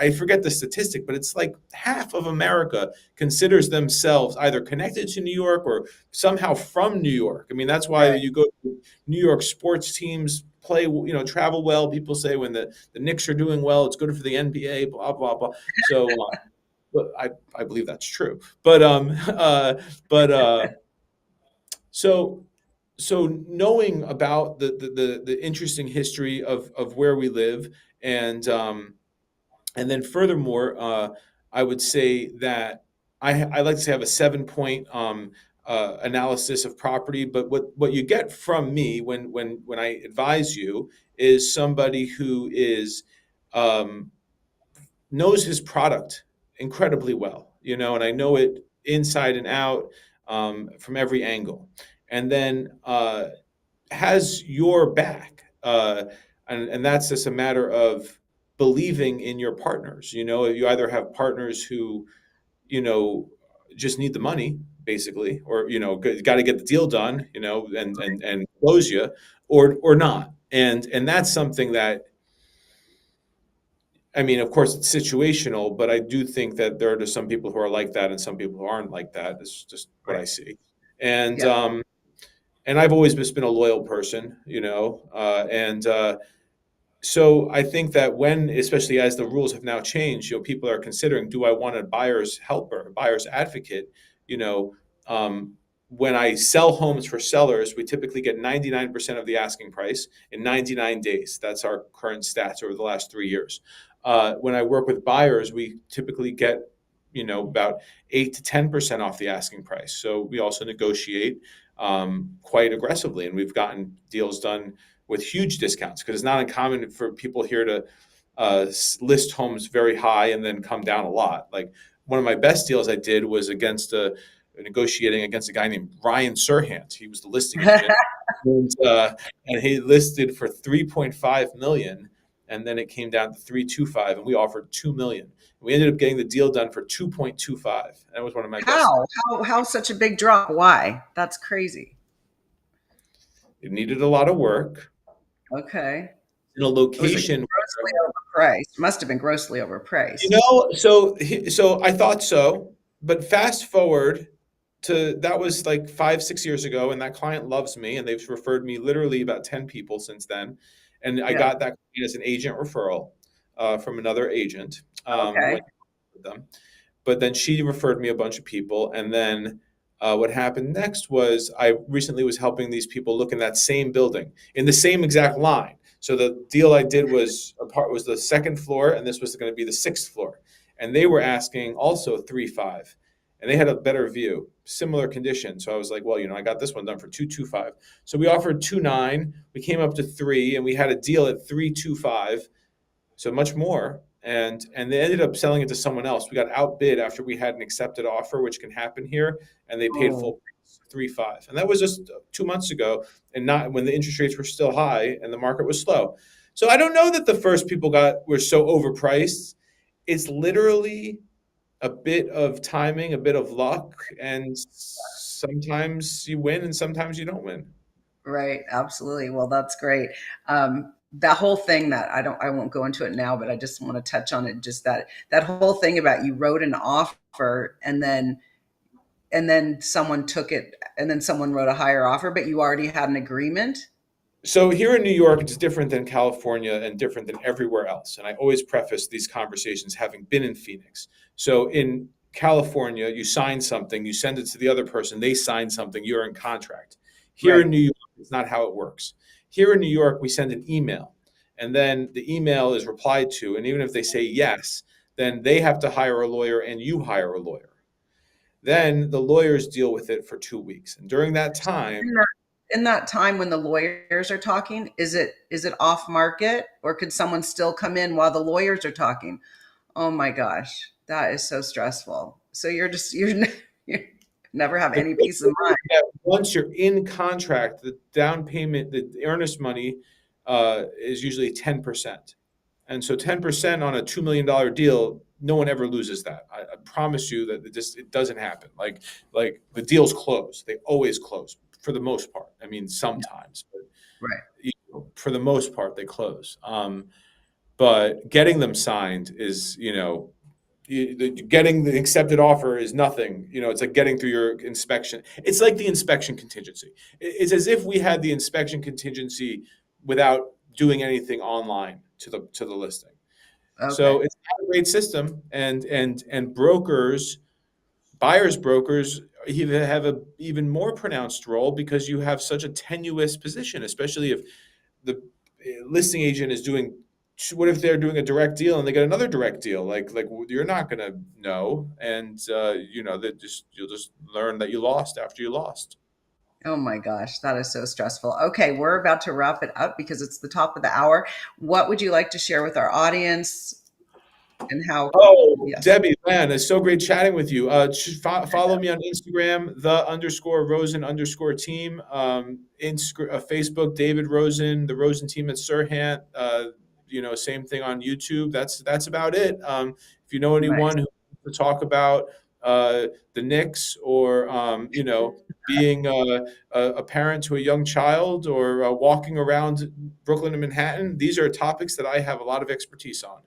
I forget the statistic, but it's like half of America considers themselves either connected to New York or somehow from New York. I mean, that's why Right. you go to New York sports teams play, travel well. People say when the Knicks are doing well, it's good for the NBA, blah, blah, blah. So, but I believe that's true. But, but, so, knowing about the interesting history of where we live, and then furthermore, I would say that I like to say I have a 7 point analysis of property. But what you get from me when I advise you is somebody who is um, knows his product incredibly well, and I know it inside and out, from every angle, and then has your back. And that's just a matter of believing in your partners. You either have partners who, you know, just need the money, basically, or, got to get the deal done, and close you, or not. And that's something that, I mean, of course, it's situational, but I do think that there are just some people who are like that and some people who aren't like that. It's just what I Right. see. And Yep. I've always just been a loyal person, and so I think that especially as the rules have now changed, people are considering, do I want a buyer's helper, a buyer's advocate? You know, um, when I sell homes for sellers, we typically get 99% of the asking price in 99 days. That's our current stats over the last 3 years. When I work with buyers, we typically get, about 8 to 10% off the asking price. So we also negotiate quite aggressively, and we've gotten deals done with huge discounts, because it's not uncommon for people here to list homes very high and then come down a lot. Like, one of my best deals I did was negotiating against a guy named Ryan Serhant. He was the listing agent, and he listed for 3.5 million, and then it came down to 3.25, and we offered 2 million. We ended up getting the deal done for 2.25. That was one of my best How? deals. How such a big drop? Why? That's crazy. It needed a lot of work Okay. in a It was location grossly where, overpriced. Must have been grossly overpriced. so I thought so, but fast forward to, that was like 5, 6 years ago, and that client loves me, and they've referred me literally about 10 people since then. And I Yeah. got that client as an agent referral from another agent, Okay. when with them. But then she referred me a bunch of people, and then what happened next was I recently was helping these people look in that same building in the same exact line. So the deal I did was the second floor, and this was going to be the sixth floor, and they were asking also 3.5, and they had a better view, similar condition. So I was like, well, I got this one done for 2.25. So we offered 2.9, we came up to 3, and we had a deal at 3.25, so much more. And they ended up selling it to someone else. We got outbid after we had an accepted offer, which can happen here, and they paid Oh, full price, 3.5. And that was just 2 months ago, and not when the interest rates were still high and the market was slow. So I don't know that the first people were so overpriced. It's literally a bit of timing, a bit of luck, and sometimes you win and sometimes you don't win. right. Absolutely. Well, that's great. That whole thing that I won't go into it now, but I just want to touch on it. Just that whole thing about you wrote an offer and then someone took it and then someone wrote a higher offer, but you already had an agreement. So here in New York, it's different than California and different than everywhere else. And I always preface these conversations having been in Phoenix. So in California, you sign something, you send it to the other person, they sign something, you're in contract. Here in Right. New York, it's not how it works. Here in New York, we send an email. and then the email is replied to, and even if they say yes, then they have to hire a lawyer and you hire a lawyer. Then the lawyers deal with it for 2 weeks. And during that time, In that time when the lawyers are talking, is it off market, or could someone still come in while the lawyers are talking? Oh my gosh, that is so stressful. So you never have the any good peace of thing is mind. that once you're in contract, the down payment, the earnest money is usually 10%. And so 10% on a $2 million deal, no one ever loses that. I promise you that it doesn't happen. Like the deals close. They always close for the most part. I mean, sometimes, but Right. for the most part, they close. But getting them signed is, getting the accepted offer is nothing. It's like getting through your inspection. It's like the inspection contingency. It's as if we had the inspection contingency without doing anything online to the listing. So Okay. it's not a great system, and buyers brokers even have a even more pronounced role because you have such a tenuous position, especially if the listing agent is doing. What if they're doing a direct deal and they get another direct deal? Like you're not going to know, and you'll just learn that you lost after you lost. Oh my gosh, that is so stressful. Okay, we're about to wrap it up because it's the top of the hour. What would you like to share with our audience, and how? Oh, Yes. Debbie, man, it's so great chatting with you. Follow me on Instagram, _Rosen_team. Facebook, David Rosen, the Rosen team at Sirhant. Same thing on YouTube. That's about it. If you know Nice. anyone who wants to talk about the Knicks, or being a parent to a young child, or walking around Brooklyn and Manhattan, these are topics that I have a lot of expertise on.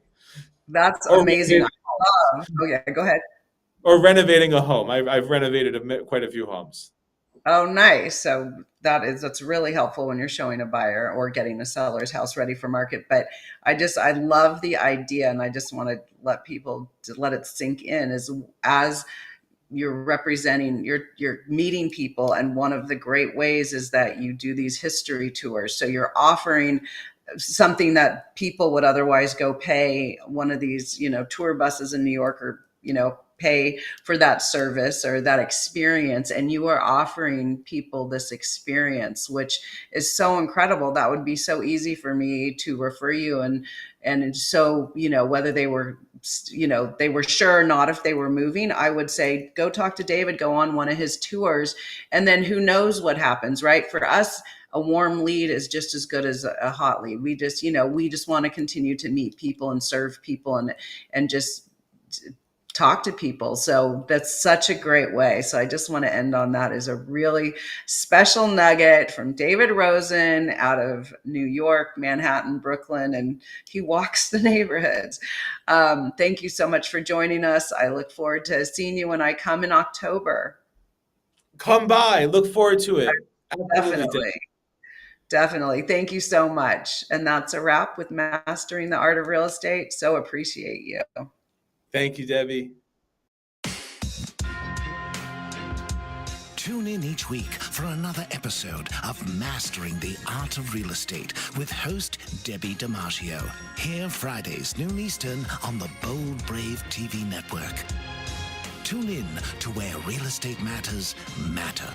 That's Or amazing. I love. Oh yeah, go ahead. renovating a home. I've renovated quite a few homes. Oh, nice. So that's really helpful when you're showing a buyer or getting a seller's house ready for market. But I love the idea, and I just want to let people to let it sink in as you're representing, you're meeting people, and one of the great ways is that you do these history tours. So you're offering something that people would otherwise go pay one of these, tour buses in New York, or, pay for that service or that experience. And you are offering people this experience, which is so incredible. That would be so easy for me to refer you. And so, whether they were, they were sure or not, if they were moving, I would say, go talk to David, go on one of his tours. And then who knows what happens, right? For us, a warm lead is just as good as a hot lead. We just want to continue to meet people and serve people, and just talk to people. So that's such a great way. So I just want to end on that as a really special nugget from David Rosen out of New York, Manhattan, Brooklyn, and he walks the neighborhoods. Thank you so much for joining us. I look forward to seeing you when I come in October. Come by. Look forward to it. Absolutely. Definitely. Definitely. Thank you so much. And that's a wrap with Mastering the Art of Real Estate. So appreciate you. Thank you, Debbie. Tune in each week for another episode of Mastering the Art of Real Estate with host Debbi DiMaggio. Here Fridays, noon Eastern, on the Bold Brave TV network. Tune in to where real estate matters matter.